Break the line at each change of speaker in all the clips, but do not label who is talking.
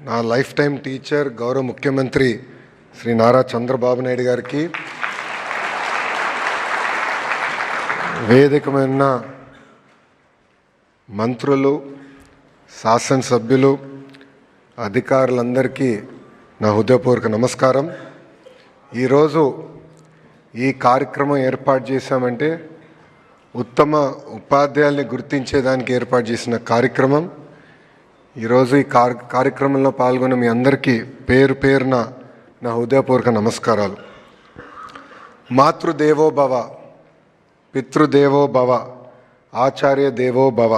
నా life time teacher గౌరవ ముఖ్యమంత్రి శ్రీ నారా చంద్రబాబు నాయుడు గారికి, వేదికమైన మంత్రులు, శాసనసభ్యులు, అధికారులందరికీ నా హృదయపూర్వక నమస్కారం. ఈరోజు ఈ కార్యక్రమం ఏర్పాటు చేశామంటే ఉత్తమ ఉపాధ్యాయుల్ని గుర్తించేదానికి ఏర్పాటు చేసిన కార్యక్రమం. ఈరోజు ఈ కార్యక్రమంలో పాల్గొన్న మీ అందరికీ పేరు పేరున నా హృదయపూర్వక నమస్కారాలు. మాతృదేవో భవ, పితృదేవో భవ, ఆచార్య దేవో భవ.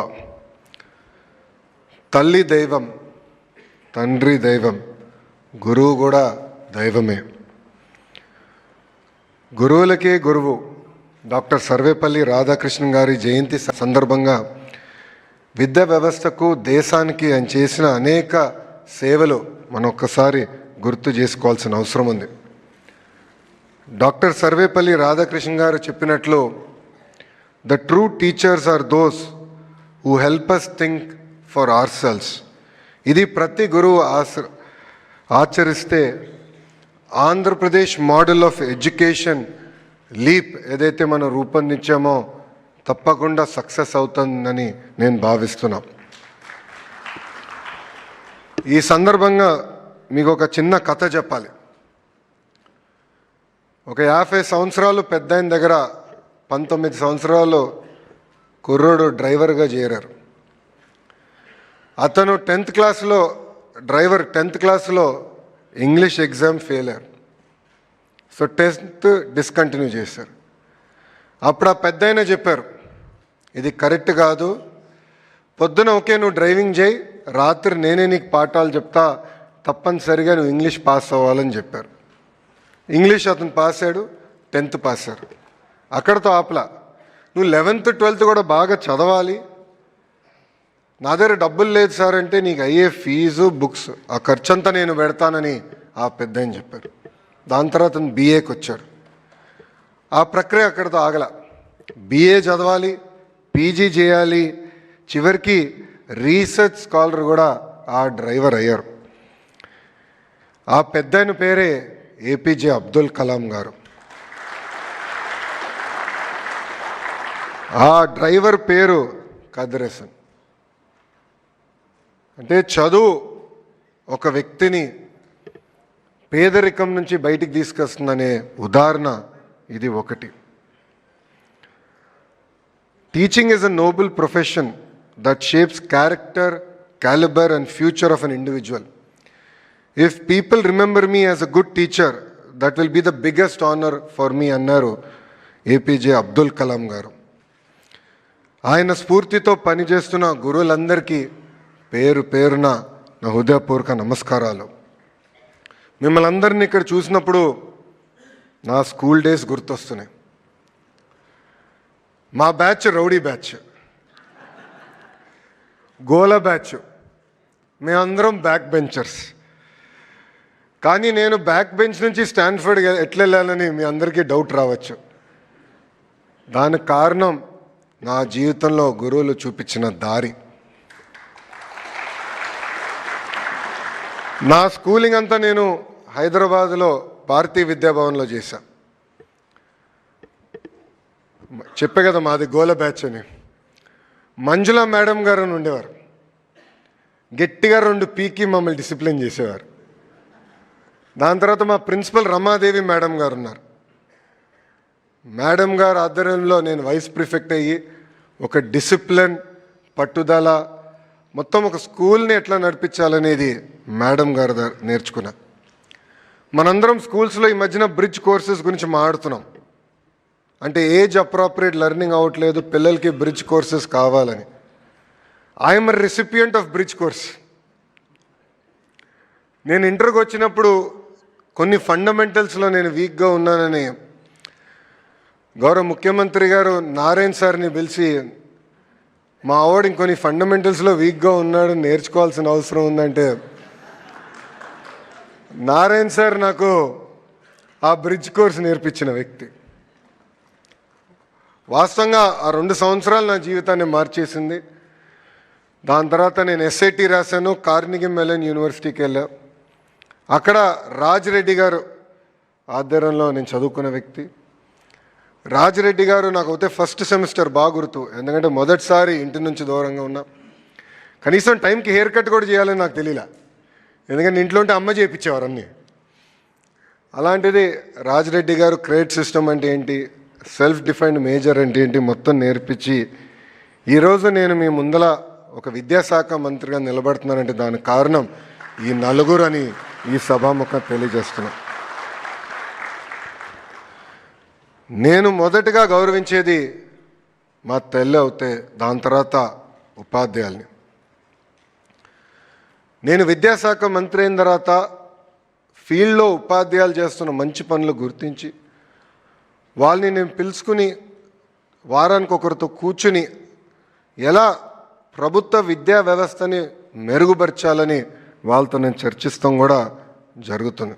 తల్లి దైవం, తండ్రి దైవం, గురువు కూడా దైవమే. గురువులకే గురువు డాక్టర్ సర్వేపల్లి రాధాకృష్ణన్ గారి జయంతి సందర్భంగా విద్యా వ్యవస్థకు, దేశానికి ఆయన చేసిన అనేక సేవలు మనం ఒక్కసారి గుర్తు చేసుకోవాల్సిన అవసరం ఉంది. డాక్టర్ సర్వేపల్లి రాధాకృష్ణన్ గారు చెప్పినట్లు, the true teachers are those who help us think for ourselves. ఇది ప్రతి గురువు ఆచరిస్తే Andhra Pradesh model of education leap ఏదైతే మనం రూపొందించామో తప్పకుండా సక్సెస్ అవుతుందని నేను భావిస్తున్నా. ఈ సందర్భంగా మీకు ఒక చిన్న కథ చెప్పాలి. ఒక 50 సంవత్సరాలు పెద్ద ఆయన దగ్గర 19 సంవత్సరాలు కుర్రోడు డ్రైవర్గా చేరారు. అతను 10th క్లాస్లో డ్రైవర్ 10th క్లాస్లో ఇంగ్లీష్ ఎగ్జామ్ ఫెయిల్ అయ్యారు. సో 10th డిస్కంటిన్యూ చేశారు. అప్పుడు ఆ పెద్ద ఆయన చెప్పారు, ఇది కరెక్ట్ కాదు, పొద్దున ఓకే నువ్వు డ్రైవింగ్ చేయి, రాత్రి నేనే నీకు పాఠాలు చెప్తా, తప్పనిసరిగా నువ్వు ఇంగ్లీష్ పాస్ అవ్వాలని చెప్పారు. ఇంగ్లీష్ అతను పాస్ అయ్యాడు, 10th పాస్ అయ్యారు. అక్కడితో ఆపలా, నువ్వు 11th 12th కూడా బాగా చదవాలి, నా దగ్గర డబ్బులు లేదు సార్ అంటే నీకు అయ్యే ఫీజు, బుక్స్, ఆ ఖర్చంతా నేను పెడతానని ఆ పెద్ద ఆయన చెప్పారు. దాని తర్వాత అతను బీఏకి వచ్చాడు. ఆ ప్రక్రియ అక్కడితో ఆగల, బీఏ చదవాలి, పీజీ చేయాలి, చివరికి రీసెర్చ్ స్కాలర్ కూడా ఆ డ్రైవర్ అయ్యారు. ఆ పెద్ద ఆయన పేరే ఏపీజే అబ్దుల్ కలాం గారు. ఆ డ్రైవర్ పేరు కద్రేసన్. అంటే చదువు ఒక వ్యక్తిని పేదరికం నుంచి బయటికి తీసుకొస్తుందనే ఉదాహరణ ఇది ఒకటి. Teaching is a noble profession that shapes character, calibre and future of an individual. If people remember me as a good teacher, that will be the biggest honour for me అన్నారు ఏపీజే అబ్దుల్ కలాం గారు. ఆయన స్ఫూర్తితో పనిచేస్తున్న గురువులందరికీ పేరు పేరున నా హృదయపూర్వక నమస్కారాలు. మిమ్మల్ని అందరినీ ఇక్కడ చూసినప్పుడు నా స్కూల్ డేస్ గుర్తొస్తున్నాయి. మా బ్యాచ్ రౌడీ బ్యాచ్, గోల బ్యాచ్, మేమందరం బ్యాక్ బెంచర్స్. కానీ నేను బ్యాక్ బెంచ్ నుంచి స్టాన్ఫర్డ్ ఎట్లా వెళ్ళాలని మీ అందరికీ డౌట్ రావచ్చు. దానికి కారణం నా జీవితంలో గురువులు చూపించిన దారి. నా స్కూలింగ్ అంతా నేను హైదరాబాద్లో భారతీయ విద్యాభవన్లో చేశా. చెప్పే కదా మాది గోల బ్యాచ్ అని. మంజుల మేడం గారు అని ఉండేవారు, గట్టిగా 2 పీకి మమ్మల్ని డిసిప్లిన్ చేసేవారు. దాని తర్వాత మా ప్రిన్సిపల్ రమాదేవి మేడం గారు ఉన్నారు. మేడం గారు ఆధ్వర్యంలో నేను వైస్ ప్రిఫెక్ట్ అయ్యి ఒక డిసిప్లిన్, పట్టుదల, మొత్తం ఒక స్కూల్ని ఎట్లా నడిపించాలనేది మేడం గారు నేర్చుకున్నా. మనందరం స్కూల్స్లో ఈ మధ్యన బ్రిడ్జ్ కోర్సెస్ గురించి మాట్లాడుతున్నాం. అంటే ఏజ్ అప్రాప్రియేట్ లెర్నింగ్ అవ్వట్లేదు, పిల్లలకి బ్రిడ్జ్ కోర్సెస్ కావాలని. I'm a recipient of bridge course. నేను ఇంటర్కి వచ్చినప్పుడు కొన్ని ఫండమెంటల్స్లో నేను వీక్గా ఉన్నానని గౌరవ ముఖ్యమంత్రి గారు నారాయణ సార్ని పిలిచి, మా ఆవిడ ఇంకొన్ని ఫండమెంటల్స్లో వీక్గా ఉన్నాడు, నేర్చుకోవాల్సిన అవసరం ఉందంటే నారాయణ సార్ నాకు ఆ బ్రిడ్జ్ కోర్స్ నేర్పించిన వ్యక్తి. వాస్తవంగా ఆ 2 సంవత్సరాలు నా జీవితాన్ని మార్చేసింది. దాని తర్వాత నేను ఎస్ఐటి రాశాను, కార్నిగి మెలన్ యూనివర్సిటీకి వెళ్ళా. అక్కడ రాజిరెడ్డి గారు ఆధ్వర్యంలో నేను చదువుకున్న వ్యక్తి. రాజిరెడ్డి గారు నాకు అయితే ఫస్ట్ సెమిస్టర్ బాగా గుర్తు, ఎందుకంటే మొదటిసారి ఇంటి నుంచి దూరంగా ఉన్నా. కనీసం టైంకి హెయిర్ కట్ కూడా చేయాలని నాకు తెలియలే, ఎందుకంటే ఇంట్లో ఉంటే అమ్మ చేయించేవారు అన్నీ. అలాంటిది రాజిరెడ్డి గారు క్రెడిట్ సిస్టమ్ అంటే ఏంటి, సెల్ఫ్ డిఫైన్డ్ మేజర్ అంటే ఏంటి మొత్తం నేర్పించి ఈరోజు నేను మీ ముందల ఒక విద్యాశాఖ మంత్రిగా నిలబడుతున్నానంటే దానికి కారణం ఈ నలుగురు అని ఈ సభాముఖంగా తెలియజేస్తున్నా. నేను మొదటగా గౌరవించేది మా తల్లి అవుతే, దాని తర్వాత ఉపాధ్యాయుల్ని. నేను విద్యాశాఖ మంత్రి అయిన తర్వాత ఫీల్డ్లో ఉపాధ్యాయులు చేస్తున్న మంచి పనులు గుర్తించి వాళ్ళని నేను పిలుచుకుని వారానికి ఒకరితో కూర్చుని ఎలా ప్రభుత్వ విద్యా వ్యవస్థని మెరుగుపరచాలని వాళ్ళతో నేను చర్చిస్తాం కూడా జరుగుతుంది.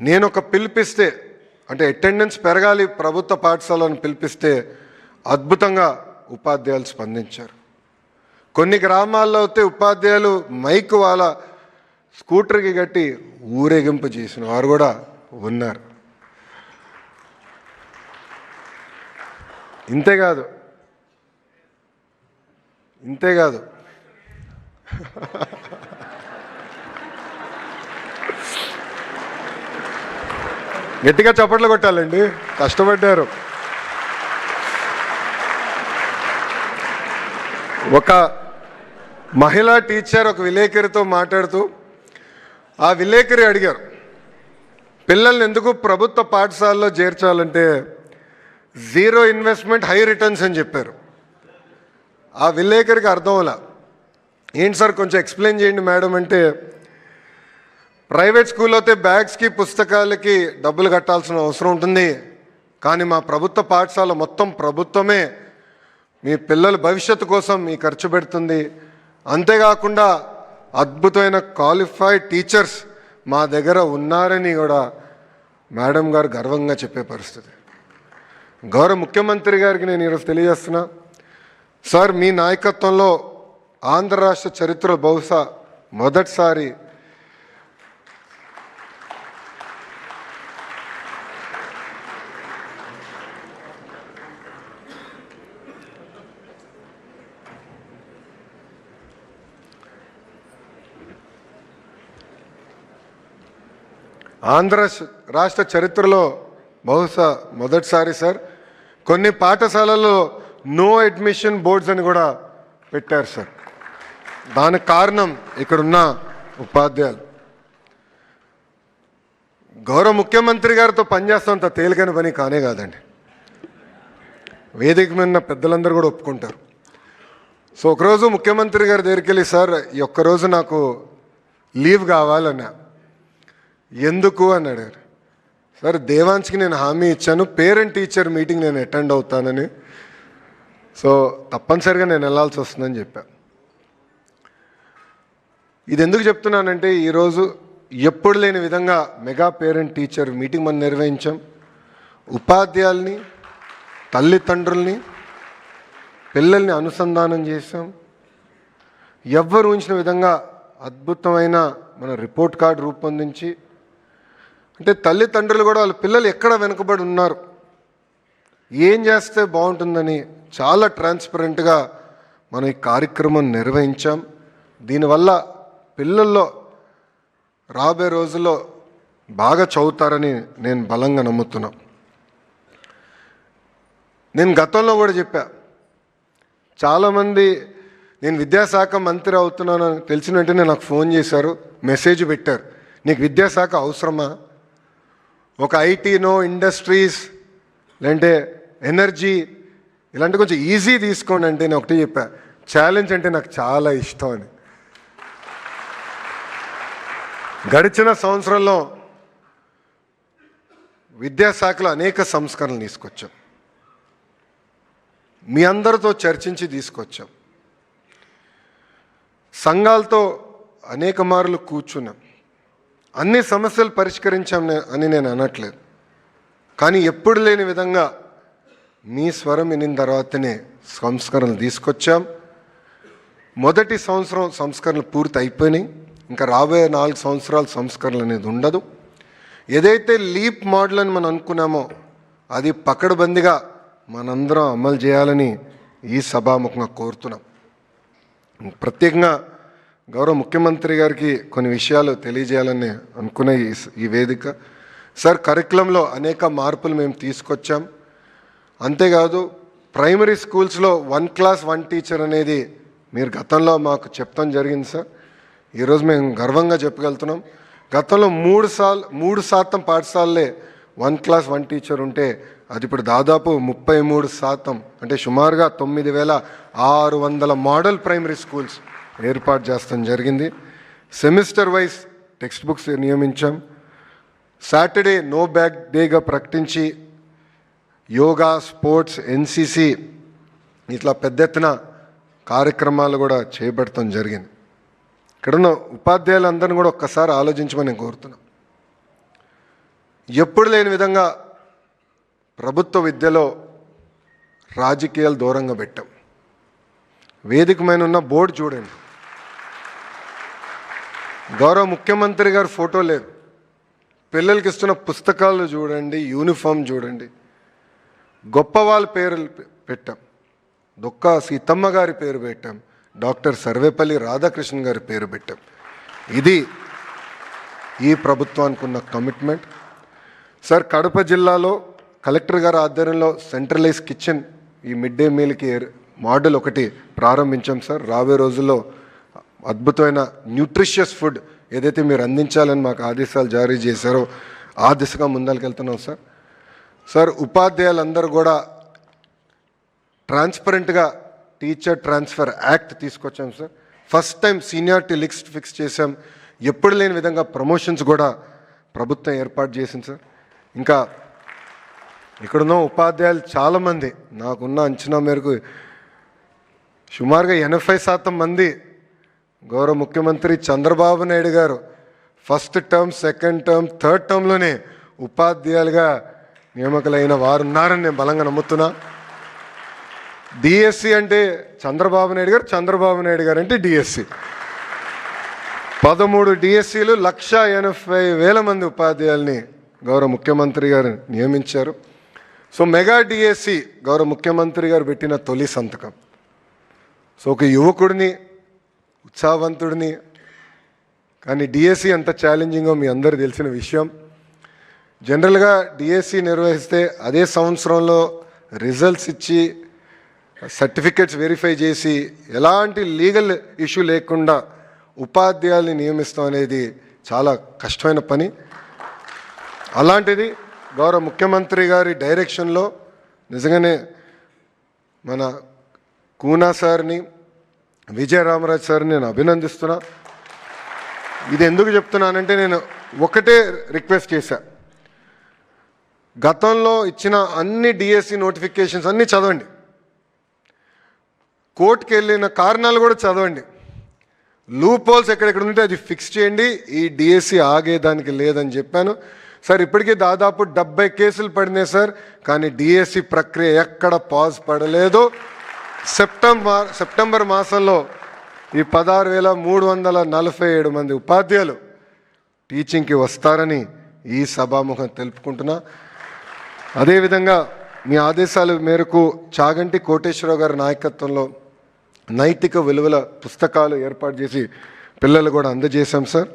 నేను ఒక పిలిపిస్తే, అంటే అటెండెన్స్ పెరగాలి ప్రభుత్వ పాఠశాలను పిలిపిస్తే అద్భుతంగా ఉపాధ్యాయులు స్పందించారు. కొన్ని గ్రామాల్లో అయితే ఉపాధ్యాయులు మైక్ వాళ్ళ స్కూటర్కి కట్టి ఊరేగింపు చేసిన వారు కూడా ఉన్నారు. ఇంతేకాదు గట్టిగా చప్పట్లు కొట్టాలండి, కష్టపడ్డారు. ఒక మహిళా టీచర్ ఒక విలేకరితో మాట్లాడుతూ ఆ విలేకరి అడిగారు, పిల్లల్ని ఎందుకు ప్రభుత్వ పాఠశాలలో చేర్చాలంటే జీరో ఇన్వెస్ట్మెంట్ హై రిటర్న్స్ అని చెప్పారు. ఆ విలేకరికి అర్థం అలా, ఏంటి సార్ కొంచెం ఎక్స్ప్లెయిన్ చేయండి మేడం అంటే, ప్రైవేట్ స్కూల్లో అయితే బ్యాగ్స్కి పుస్తకాలకి డబ్బులు కట్టాల్సిన అవసరం ఉంటుంది, కానీ మా ప్రభుత్వ పాఠశాల మొత్తం ప్రభుత్వమే మీ పిల్లల భవిష్యత్తు కోసం మీ ఖర్చు పెడుతుంది. అంతేకాకుండా అద్భుతమైన క్వాలిఫైడ్ టీచర్స్ మా దగ్గర ఉన్నారని కూడా మేడం గారు గర్వంగా చెప్పే పరిస్థితి. గౌరవ ముఖ్యమంత్రి గారికి నేను ఈరోజు తెలియజేస్తున్నా, సార్ మీ నాయకత్వంలో ఆంధ్ర రాష్ట్ర చరిత్రలో బహుశా మొదటిసారి ఆంధ్ర రాష్ట్ర చరిత్రలో బహుశా మొదటిసారి సార్ కొన్ని పాఠశాలల్లో నో అడ్మిషన్ బోర్డ్స్ అని కూడా పెట్టారు సార్. దానికి కారణం ఇక్కడున్న ఉపాధ్యాయులు. గౌరవ ముఖ్యమంత్రి గారితో పనిచేస్తాంత తేలికైన పని కానే కాదండి, వేదిక మీద పెద్దలందరూ కూడా ఒప్పుకుంటారు. సో ఒకరోజు ముఖ్యమంత్రి గారి దగ్గరికి వెళ్ళి, సార్ ఈ ఒక్కరోజు నాకు లీవ్ కావాలన్నా. ఎందుకు అని అడిగారు. సార్ దేవాంశ్కి నేను హామీ ఇచ్చాను, పేరెంట్ టీచర్ మీటింగ్ నేను అటెండ్ అవుతానని, సో తప్పనిసరిగా నేను వెళ్ళాల్సి వస్తుందని చెప్పా. ఇది ఎందుకు చెప్తున్నానంటే ఈరోజు ఎప్పుడు లేని విధంగా మెగా పేరెంట్ టీచర్ మీటింగ్ మనం నిర్వహించాం. ఉపాధ్యాయుల్ని, తల్లిదండ్రుల్ని, పిల్లల్ని అనుసంధానం చేసాం. ఎవ్వరు ఊహించిన విధంగా అద్భుతమైన మన రిపోర్ట్ కార్డు రూపొందించి, అంటే తల్లిదండ్రులు కూడా వాళ్ళ పిల్లలు ఎక్కడ వెనుకబడి ఉన్నారు, ఏం చేస్తే బాగుంటుందని చాలా ట్రాన్స్పరెంట్గా మనం ఈ కార్యక్రమం నిర్వహించాం. దీనివల్ల పిల్లల్లో రాబోయే రోజుల్లో బాగా చదువుతారని నేను బలంగా నమ్ముతున్నా. నేను గతంలో కూడా చెప్పా, చాలామంది నేను విద్యాశాఖ మంత్రి అవుతున్నానని తెలిసిన వెంటనే నాకు ఫోన్ చేశారు, మెసేజ్ పెట్టారు, నీకు విద్యాశాఖ అవసరమా, ఒక ఐటీనో ఇండస్ట్రీస్ లేదంటే ఎనర్జీ ఇలాంటి కొంచెం ఈజీ తీసుకోండి అంటే నేను ఒకటి చెప్పా, ఛాలెంజ్ అంటే నాకు చాలా ఇష్టం అని. గడిచిన సంవత్సరంలో విద్యాశాఖలో అనేక సంస్కరణలు తీసుకొచ్చాం, మీ అందరితో చర్చించి తీసుకొచ్చాం. సంఘాలతో అనేక మార్లు కూర్చున్నాం, అన్ని సమస్యలు పరిష్కరించాం అని నేను అనట్లేదు, కానీ ఎప్పుడు లేని విధంగా మీ స్వరం వినిన తర్వాతనే సంస్కరణలు తీసుకొచ్చాం. మొదటి సంవత్సరం సంస్కరణలు పూర్తి అయిపోయినాయి. ఇంకా రాబోయే 4 సంవత్సరాల సంస్కరణలు అనేది ఉండదు. ఏదైతే లీప్ మోడల్ అని మనం అనుకున్నామో అది పకడ్బందీగా మనందరం అమలు చేయాలని ఈ సభాముఖంగా కోరుతున్నాం. ప్రత్యేకంగా గౌరవ ముఖ్యమంత్రి గారికి కొన్ని విషయాలు తెలియజేయాలని అనుకునే ఈ వేదిక. సార్, కరికులంలో అనేక మార్పులు మేము తీసుకొచ్చాం. అంతేకాదు ప్రైమరీ స్కూల్స్లో 1 క్లాస్ 1 టీచర్ అనేది మీరు గతంలో మాకు చెప్తాం జరిగింది సార్. ఈరోజు మేము గర్వంగా చెప్పగలుగుతున్నాం. గతంలో 3% పాఠశాలలే 1 క్లాస్ 1 టీచర్ ఉంటే అది ఇప్పుడు దాదాపు 33%, అంటే సుమారుగా 9,600 మోడల్ ప్రైమరీ స్కూల్స్ ఏర్పాటు చేస్తాం జరిగింది. సెమిస్టర్ వైజ్ టెక్స్ట్ బుక్స్ నియమించాం. సాటర్డే నో బ్యాగ్ డేగా ప్రకటించి యోగా, స్పోర్ట్స్, ఎన్సిసి ఇట్లా పెద్ద ఎత్తున కార్యక్రమాలు కూడా చేపడతాం జరిగింది. ఇక్కడున్న ఉపాధ్యాయులందరినీ కూడా ఒక్కసారి ఆలోచించమని నేను కోరుతున్నాను. ఎప్పుడు లేని విధంగా ప్రభుత్వ విద్యలో రాజకీయాలు దూరంగా పెట్టాం. వేదిక మీద ఉన్న బోర్డు చూడండి, గౌరవ ముఖ్యమంత్రి గారి ఫోటో లేదు. పిల్లలకి ఇస్తున్న పుస్తకాలు చూడండి, యూనిఫామ్ చూడండి. గొప్ప వాళ్ళ పేర్లు పెట్టాం. దొక్క సీతమ్మ గారి పేరు పెట్టాం, డాక్టర్ సర్వేపల్లి రాధాకృష్ణ గారి పేరు పెట్టాం. ఇది ఈ ప్రభుత్వానికి ఉన్న కమిట్మెంట్. సార్, కడప జిల్లాలో కలెక్టర్ గారి ఆధ్వర్యంలో సెంట్రలైజ్ కిచెన్, ఈ మిడ్ డే మీల్కి మోడల్ ఒకటి ప్రారంభించాం సార్. రాబోయే రోజుల్లో అద్భుతమైన న్యూట్రిషియస్ ఫుడ్ ఏదైతే మీరు అందించాలని మాకు ఆదేశాలు జారీ చేశారో ఆ దిశగా ముందరికెళ్తున్నాం సార్. సార్, ఉపాధ్యాయులందరూ కూడా ట్రాన్స్పరెంట్గా టీచర్ ట్రాన్స్ఫర్ యాక్ట్ తీసుకొచ్చాం sir. First time seniority list fix చేశాం. ఎప్పుడు లేని విధంగా ప్రమోషన్స్ కూడా ప్రభుత్వం ఏర్పాటు చేసింది సార్. ఇంకా ఇక్కడున్న ఉపాధ్యాయులు చాలామంది, నాకున్న అంచనా మేరకు సుమారుగా 80% మంది గౌరవ ముఖ్యమంత్రి చంద్రబాబు నాయుడు గారు first term, second term, third టర్మ్లోనే ఉపాధ్యాయులుగా నియామకులైన వారు ఉన్నారని నేను బలంగా నమ్ముతున్నా. డిఎస్సి అంటే చంద్రబాబు నాయుడు గారు, చంద్రబాబు నాయుడు గారు అంటే డిఎస్సి. 13 డిఎస్సీలు 1,80,000 మంది ఉపాధ్యాయుల్ని గౌరవ ముఖ్యమంత్రి గారు నియమించారు. సో మెగా డిఎస్సి గౌరవ ముఖ్యమంత్రి గారు పెట్టిన తొలి సంతకం. సో ఒక యువకుడిని, ఉత్సాహవంతుడిని, కానీ డిఎస్సి ఎంత ఛాలెంజింగో మీ అందరూ తెలిసిన విషయం. జనరల్గా డిఎస్సి నిర్వహిస్తే అదే సంవత్సరంలో రిజల్ట్స్ ఇచ్చి సర్టిఫికెట్స్ వెరిఫై చేసి ఎలాంటి లీగల్ ఇష్యూ లేకుండా ఉపాధ్యాయుల్ని నియమిస్తాం అనేది చాలా కష్టమైన పని. అలాంటిది గౌరవ ముఖ్యమంత్రి గారి డైరెక్షన్లో నిజంగానే మన కూనా సార్ని, విజయరామరాజు సార్ని నేను అభినందిస్తున్నా. ఇది ఎందుకు చెప్తున్నానంటే నేను ఒకటే రిక్వెస్ట్ చేశా, గతంలో ఇచ్చిన అన్ని డిఎస్సి నోటిఫికేషన్స్ అన్నీ చదవండి, కోర్టుకి వెళ్ళిన కారణాలు కూడా చదవండి, లూప్ హోల్స్ ఎక్కడెక్కడ ఉంటే అది ఫిక్స్ చేయండి, ఈ డిఎస్సి ఆగేదానికి లేదని చెప్పాను. సార్, ఇప్పటికీ దాదాపు 70 కేసులు పడినాయి సార్, కానీ డిఎస్సి ప్రక్రియ ఎక్కడ పాజ్ పడలేదు. సెప్టెంబర్ మాసంలో ఈ 16,347 మంది ఉపాధ్యాయులు టీచింగ్కి వస్తారని ఈ సభాముఖం తెలుపుకుంటున్నా. అదేవిధంగా మీ ఆదేశాల మేరకు చాగంటి కోటేశ్వరరావు గారి నాయకత్వంలో నైతిక విలువల పుస్తకాలు ఏర్పాటు చేసి పిల్లలు కూడా అందజేశాం సార్.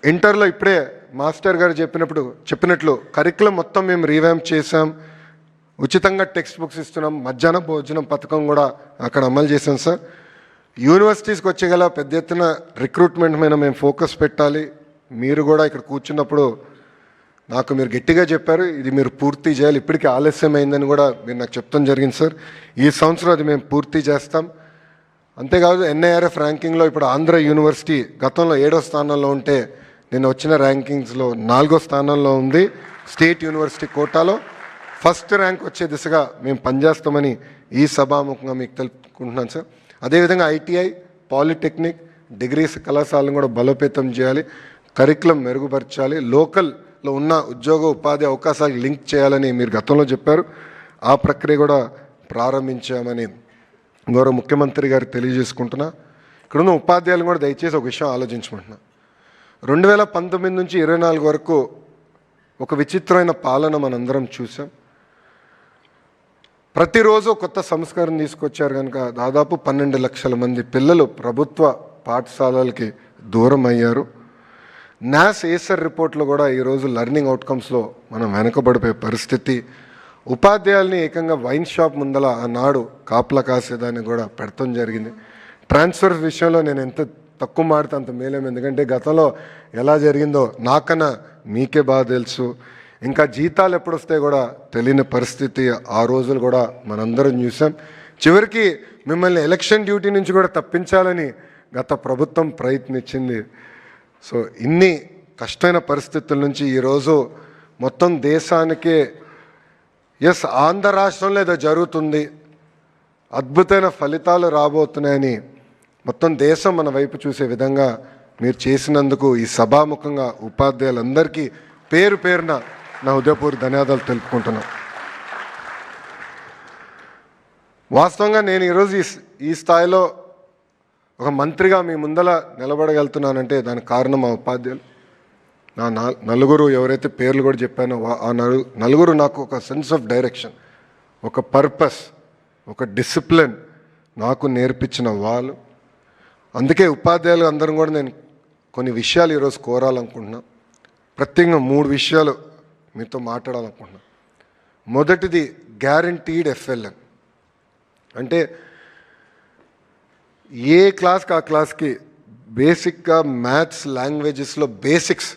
ఇంటర్లో ఇప్పుడే మాస్టర్ గారు చెప్పినట్లు కరికులం మొత్తం మేము రీవ్యాంప్ చేశాం. ఉచితంగా టెక్స్ట్ బుక్స్ ఇస్తున్నాం. మధ్యాహ్న భోజనం పథకం కూడా అక్కడ అమలు చేశాం సార్. యూనివర్సిటీస్కి వచ్చేగల పెద్ద ఎత్తున రిక్రూట్మెంట్ మీద మేము ఫోకస్ పెట్టాలి. మీరు కూడా ఇక్కడ కూర్చున్నప్పుడు నాకు మీరు గట్టిగా చెప్పారు, ఇది మీరు పూర్తి చేయాలి, ఇప్పటికీ ఆలస్యమైందని కూడా మీరు నాకు చెప్తాం జరిగింది సార్. ఈ సంవత్సరం అది మేము పూర్తి చేస్తాం. అంతేకాదు ఎన్ఐఆర్ఎఫ్ ర్యాంకింగ్లో ఇప్పుడు ఆంధ్ర యూనివర్సిటీ గతంలో 7వ స్థానంలో ఉంటే నేను వచ్చిన ర్యాంకింగ్స్లో 4వ స్థానంలో ఉంది. స్టేట్ యూనివర్సిటీ కోటాలో ఫస్ట్ ర్యాంక్ వచ్చే దిశగా మేము పనిచేస్తామని ఈ సభాముఖంగా మీకు తెలుపుకుంటున్నాను సార్. అదేవిధంగా ఐటీఐ, పాలిటెక్నిక్, డిగ్రీస్ కళాశాలను కూడా బలోపేతం చేయాలి, కరికులం మెరుగుపరచాలి, లోకల్లో ఉన్న ఉద్యోగ ఉపాధి అవకాశాలు లింక్ చేయాలని మీరు గతంలో చెప్పారు. ఆ ప్రక్రియ కూడా ప్రారంభించామని గౌరవ ముఖ్యమంత్రి గారు తెలియజేసుకుంటున్నా. ఇక్కడున్న ఉపాధ్యాయులు కూడా దయచేసి ఒక విషయం ఆలోచించమంటున్నా. 2019 నుంచి 24 వరకు ఒక విచిత్రమైన పాలన మనందరం చూసాం. ప్రతిరోజు కొత్త సంస్కరణ తీసుకొచ్చారు కనుక దాదాపు 12 లక్షల మంది పిల్లలు ప్రభుత్వ పాఠశాలలకి దూరం అయ్యారు. నాస్ ఏసర్ రిపోర్ట్లో కూడా ఈరోజు లెర్నింగ్ అవుట్కమ్స్లో మనం వెనకబడిపోయే పరిస్థితి. ఉపాధ్యాయుల్ని ఏకంగా వైన్ షాప్ ముందల ఆనాడు కాపలా కాసేదాన్ని కూడా పెడతాం జరిగింది. ట్రాన్స్ఫర్ విషయంలో నేను ఎంత తక్కువ మాడితే అంత మేలేము, ఎందుకంటే గతంలో ఎలా జరిగిందో నాకన్నా మీకే బాగా తెలుసు. ఇంకా జీతాలు ఎప్పుడొస్తే కూడా తెలియని పరిస్థితి ఆ రోజులు కూడా మనందరం చూసాం. చివరికి మిమ్మల్ని ఎలక్షన్ డ్యూటీ నుంచి కూడా తప్పించాలని గత ప్రభుత్వం ప్రయత్నించింది. సో ఇన్ని కష్టమైన పరిస్థితుల నుంచి ఈరోజు మొత్తం దేశానికే ఆంధ్ర రాష్ట్రంలో ఏదో జరుగుతుంది, అద్భుతమైన ఫలితాలు రాబోతున్నాయని మొత్తం దేశం మన వైపు చూసే విధంగా మీరు చేసినందుకు ఈ సభాముఖంగా ఉపాధ్యాయులందరికీ పేరు పేరున నా హృదయపూర్వక ధన్యవాదాలు తెలుపుకుంటున్నాను. వాస్తవంగా నేను ఈరోజు ఈ స్థాయిలో ఒక మంత్రిగా మీ ముందల నిలబడగలుగుతున్నానంటే దానికి కారణం మా ఉపాధ్యాయులు. నా నలుగురు ఎవరైతే పేర్లు కూడా చెప్పానో ఆ నలుగురు నాకు ఒక సెన్స్ ఆఫ్ డైరెక్షన్, ఒక పర్పస్, ఒక డిసిప్లిన్ నాకు నేర్పించిన వాళ్ళు. అందుకే ఉపాధ్యాయులు అందరం కూడా నేను కొన్ని విషయాలు ఈరోజు కోరాలనుకుంటున్నా. ప్రత్యేకంగా 3 విషయాలు మీతో మాట్లాడాలనుకుంటున్నా. మొదటిది గ్యారంటీడ్ ఎఫ్ఎల్ఎన్. అంటే ఏ క్లాస్కి ఆ క్లాస్కి బేసిక్గా మ్యాథ్స్ లాంగ్వేజెస్లో బేసిక్స్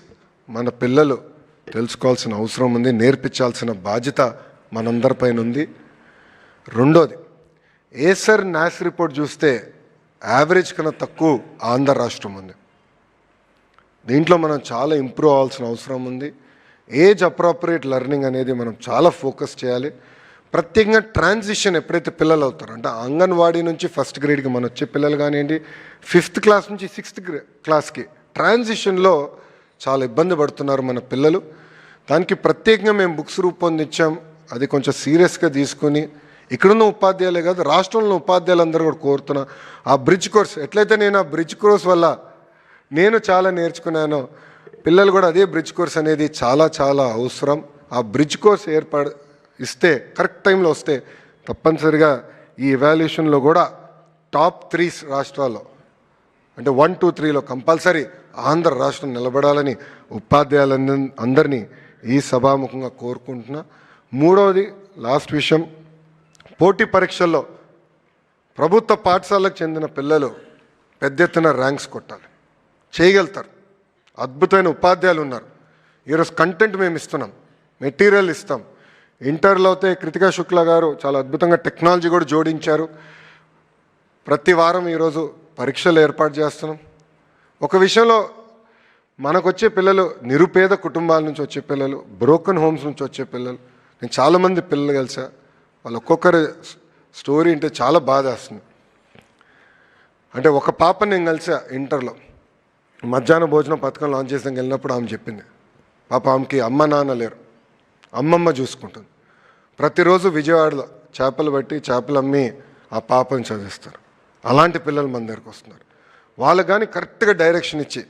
మన పిల్లలు తెలుసుకోవాల్సిన అవసరం ఉంది, నేర్పించాల్సిన బాధ్యత మనందరిపైన ఉంది. రెండోది ఏసర్ నాస్ రిపోర్ట్ చూస్తే యావరేజ్ కన్నా తక్కువ ఆంధ్ర రాష్ట్రం ఉంది. దీంట్లో మనం చాలా ఇంప్రూవ్ అవ్వాల్సిన అవసరం ఉంది. ఏజ్ అప్రాపరియేట్ లెర్నింగ్ అనేది మనం చాలా ఫోకస్ చేయాలి. ప్రత్యేకంగా ట్రాన్సిషన్ ఎప్పుడైతే పిల్లలు అవుతారో, అంటే అంగన్వాడీ నుంచి ఫస్ట్ గ్రేడ్కి మన వచ్చే పిల్లలు కానివ్వండి, 5th క్లాస్ నుంచి 6th క్లాస్కి ట్రాన్సిషన్లో చాలా ఇబ్బంది పడుతున్నారు మన పిల్లలు. దానికి ప్రత్యేకంగా మేము బుక్స్ రూపొందించాం. అది కొంచెం సీరియస్గా తీసుకుని ఇక్కడున్న ఉపాధ్యాయులే కాదు రాష్ట్రంలో ఉపాధ్యాయులందరూ కూడా కోరుతున్నా, ఆ బ్రిడ్జ్ కోర్స్ ఎట్లయితే నేను ఆ బ్రిడ్జ్ కోర్స్ వల్ల నేను చాలా నేర్చుకున్నానో, పిల్లలు కూడా అదే బ్రిడ్జ్ కోర్స్ అనేది చాలా చాలా అవసరం. ఆ బ్రిడ్జ్ కోర్స్ ఇస్తే కరెక్ట్ టైంలో వస్తే తప్పనిసరిగా ఈ ఎవాల్యుయేషన్లో కూడా టాప్ 3 రాష్ట్రాల్లో అంటే 1, 2, 3లో కంపల్సరీ ఆంధ్ర రాష్ట్రం నిలబడాలని ఉపాధ్యాయులందరినీ ఈ సభాముఖంగా కోరుకుంటున్నా. మూడవది లాస్ట్ విషయం, పోటీ పరీక్షల్లో ప్రభుత్వ పాఠశాలకు చెందిన పిల్లలు పెద్ద ఎత్తున ర్యాంక్స్ కొట్టాలి, చేయగలుగుతారు. అద్భుతమైన ఉపాధ్యాయులు ఉన్నారు. ఈరోజు కంటెంట్ మేము ఇస్తున్నాం, మెటీరియల్ ఇస్తాం. ఇంటర్లో అయితే కృతికా శుక్లా గారు చాలా అద్భుతంగా టెక్నాలజీ కూడా జోడించారు. ప్రతి వారం ఈరోజు పరీక్షలు ఏర్పాటు చేస్తున్నాం. ఒక విషయంలో మనకు వచ్చే పిల్లలు నిరుపేద కుటుంబాల నుంచి వచ్చే పిల్లలు, బ్రోకన్ హోమ్స్ నుంచి వచ్చే పిల్లలు. నేను చాలామంది పిల్లలు కలిసా, వాళ్ళు ఒక్కొక్కరి స్టోరీ అంటే చాలా బాధ వేస్తుంది. అంటే ఒక పాప నేను కలిసా ఇంటర్లో, మధ్యాహ్న భోజన పథకం లాంచ్ చేసాక వెళ్ళినప్పుడు ఆమె చెప్పింది, పాప ఆమెకి అమ్మ నాన్న లేరు, అమ్మమ్మ చూసుకుంటుంది. ప్రతిరోజు విజయవాడలో చేపలు పట్టి చేపలు అమ్మి ఆ పాపని చదివిస్తారు. అలాంటి పిల్లలు మన దగ్గరకు వస్తున్నారు. వాళ్ళకు కానీ కరెక్ట్గా డైరెక్షన్ ఇచ్చి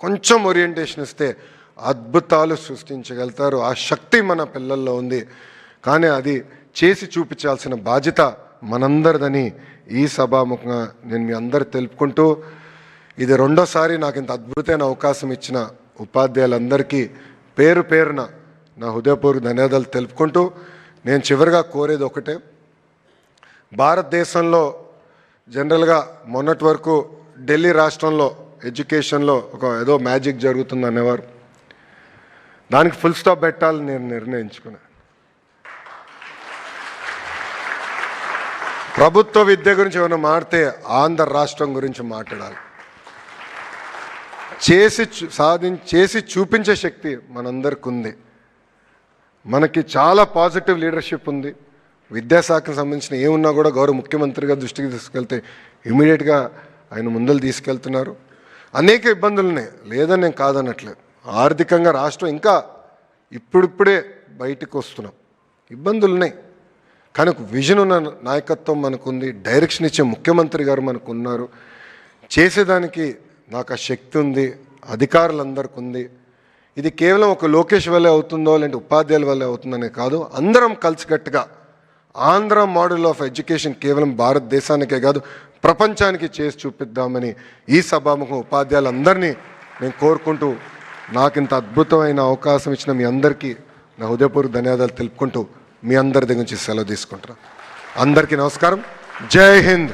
కొంచెం ఓరియంటేషన్ ఇస్తే అద్భుతాలు సృష్టించగలుగుతారు. ఆ శక్తి మన పిల్లల్లో ఉంది. కానీ అది చేసి చూపించాల్సిన బాధ్యత మనందరిదని ఈ సభాముఖంగా నేను మీ అందరు తెలుపుకుంటూ, ఇది రెండోసారి నాకు ఇంత అద్భుతమైన అవకాశం ఇచ్చిన ఉపాధ్యాయులందరికీ పేరు పేరున నా హృదయపూర్వక ధన్యవాదాలు తెలుపుకుంటూ, నేను చివరిగా కోరేది ఒకటే, భారతదేశంలో జనరల్గా మొన్నటి వరకు ఢిల్లీ రాష్ట్రంలో ఎడ్యుకేషన్లో ఏదో మ్యాజిక్ జరుగుతుంది అనేవారు. దానికి ఫుల్ స్టాప్ పెట్టాలని నేను నిర్ణయించుకున్నాను. ప్రభుత్వ విద్య గురించి ఏమైనా మాట్లాడితే ఆంధ్ర రాష్ట్రం గురించి మాట్లాడాలి. చేసి చూపించే శక్తి మనందరికి ఉంది. మనకి చాలా పాజిటివ్ లీడర్షిప్ ఉంది. విద్యాశాఖకు సంబంధించిన ఏమున్నా కూడా గౌరవ ముఖ్యమంత్రిగా దృష్టికి తీసుకెళ్తే ఇమీడియట్గా ఆయన ముందలు తీసుకెళ్తున్నారు. అనేక ఇబ్బందులు ఉన్నాయి, లేదని నేను కాదనట్లేదు. ఆర్థికంగా రాష్ట్రం ఇంకా ఇప్పుడిప్పుడే బయటకు వస్తున్నాం, ఇబ్బందులు ఉన్నాయి. కానీ ఒక విజన్ ఉన్న నాయకత్వం మనకుంది, డైరెక్షన్ ఇచ్చే ముఖ్యమంత్రి గారు మనకు ఉన్నారు. చేసేదానికి నాకు ఆ శక్తి ఉంది, అధికారులందరికీ ఉంది. ఇది కేవలం ఒక లోకేష్ వల్లే అవుతుందో లేదంటే ఉపాధ్యాయుల వల్లే అవుతుందనే కాదు, అందరం కలిసికట్టుగా ఆంధ్ర మోడల్ ఆఫ్ ఎడ్యుకేషన్ కేవలం భారతదేశానికే కాదు ప్రపంచానికి చేసి చూపిద్దామని ఈ సభాముఖం ఉపాధ్యాయులందరినీ నేను కోరుకుంటూ, నాకు ఇంత అద్భుతమైన అవకాశం ఇచ్చిన మీ అందరికీ నా హృదయపూర్వక ధన్యవాదాలు తెలుపుకుంటూ మీ అందరి దగ్గర నుంచి సెలవు తీసుకుంటాను. అందరికీ నమస్కారం. జై హింద్,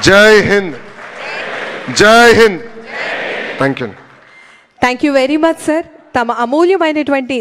జై హింద్, జై Hind. Thank you.
Thank you very much sir. తమ అమూల్యమైనటువంటి